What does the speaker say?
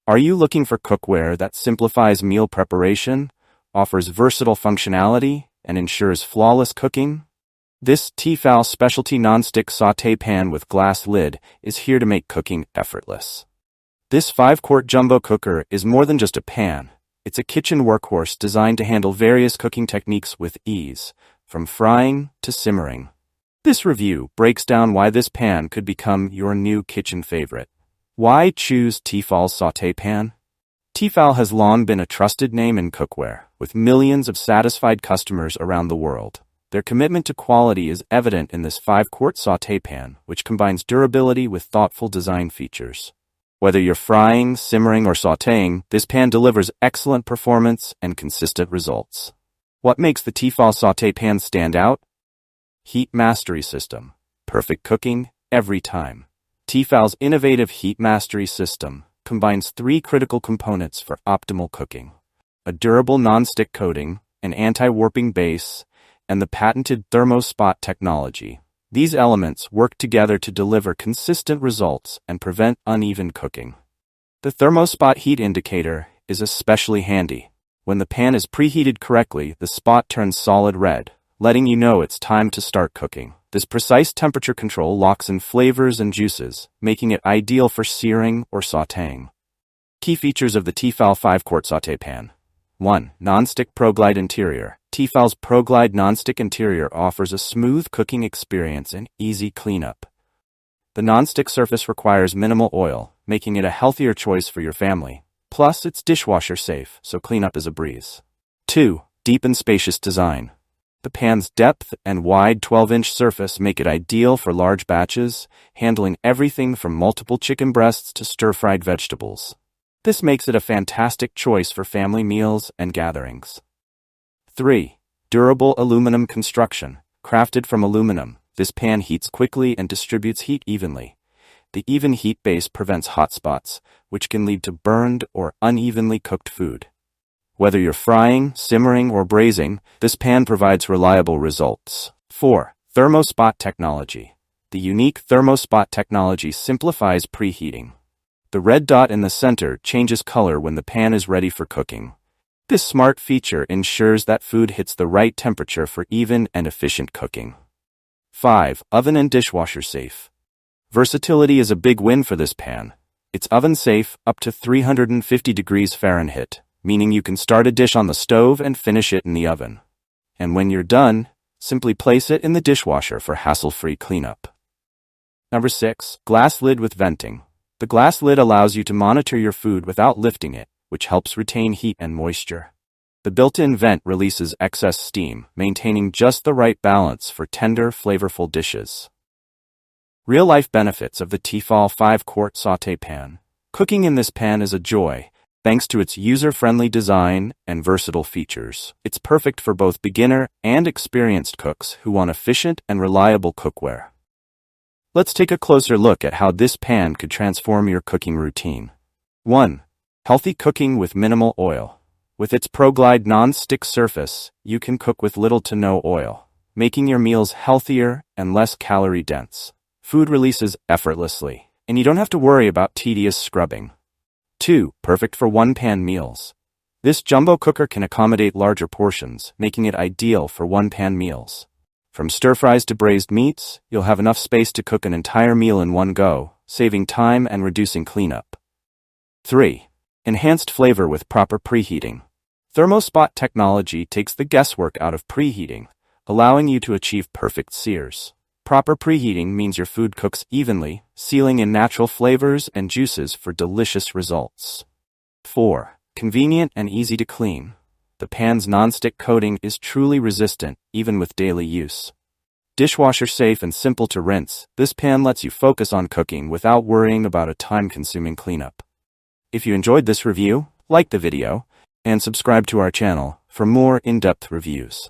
Are you looking for cookware that simplifies meal preparation, offers versatile functionality, and ensures flawless cooking? This T-fal specialty nonstick sauté pan with glass lid is here to make cooking effortless. This 5-quart jumbo cooker is more than just a pan. It's a kitchen workhorse designed to handle various cooking techniques with ease, from frying to simmering. This review breaks down why this pan could become your new kitchen favorite. Why choose T-fal sauté pan? T-fal has long been a trusted name in cookware, with millions of satisfied customers around the world. Their commitment to quality is evident in this 5-quart sauté pan, which combines durability with thoughtful design features. Whether you're frying, simmering, or sautéing, this pan delivers excellent performance and consistent results. What makes the T-fal sauté pan stand out? Heat mastery system. Perfect cooking every time. T-fal's innovative heat mastery system combines 3 critical components for optimal cooking: a durable non-stick coating, an anti-warping base, and the patented Thermo-Spot Technology. These elements work together to deliver consistent results and prevent uneven cooking. The Thermo-Spot heat indicator is especially handy. When the pan is preheated correctly, the spot turns solid red, letting you know it's time to start cooking. This precise temperature control locks in flavors and juices, making it ideal for searing or sautéing. Key features of the T-fal 5-quart sauté pan. 1. Non-stick ProGlide interior. T-fal's ProGlide non-stick interior offers a smooth cooking experience and easy cleanup. The non-stick surface requires minimal oil, making it a healthier choice for your family. Plus, it's dishwasher safe, so cleanup is a breeze. 2. Deep and spacious design. The pan's depth and wide 12-inch surface make it ideal for large batches, handling everything from multiple chicken breasts to stir-fried vegetables. This makes it a fantastic choice for family meals and gatherings. 3. Durable aluminum construction. Crafted from aluminum, this pan heats quickly and distributes heat evenly. The even heat base prevents hot spots, which can lead to burned or unevenly cooked food. Whether you're frying, simmering, or braising, this pan provides reliable results. 4. Thermo-Spot Technology. The unique Thermo-Spot technology simplifies preheating. The red dot in the center changes color when the pan is ready for cooking. This smart feature ensures that food hits the right temperature for even and efficient cooking. 5. Oven and dishwasher safe. Versatility is a big win for this pan. It's oven safe up to 350 degrees Fahrenheit, meaning you can start a dish on the stove and finish it in the oven. And when you're done, simply place it in the dishwasher for hassle-free cleanup. Number 6. Glass lid with venting. The glass lid allows you to monitor your food without lifting it, which helps retain heat and moisture. The built-in vent releases excess steam, maintaining just the right balance for tender, flavorful dishes. Real-life benefits of the T-fal 5-quart sauté pan. Cooking in this pan is a joy, thanks to its user-friendly design and versatile features. It's perfect for both beginner and experienced cooks who want efficient and reliable cookware. Let's take a closer look at how this pan could transform your cooking routine. 1. Healthy cooking with minimal oil. With its ProGlide non-stick surface, you can cook with little to no oil, making your meals healthier and less calorie-dense. Food releases effortlessly, and you don't have to worry about tedious scrubbing. 2. Perfect for one-pan meals. This jumbo cooker can accommodate larger portions, making it ideal for one-pan meals. From stir-fries to braised meats, you'll have enough space to cook an entire meal in one go, saving time and reducing cleanup. 3. Enhanced flavor with proper preheating. Thermo-Spot Technology takes the guesswork out of preheating, allowing you to achieve perfect sears. Proper preheating means your food cooks evenly, sealing in natural flavors and juices for delicious results. 4. Convenient and easy to clean. The pan's non-stick coating is truly resistant, even with daily use. Dishwasher safe and simple to rinse, this pan lets you focus on cooking without worrying about a time-consuming cleanup. If you enjoyed this review, like the video, and subscribe to our channel for more in-depth reviews.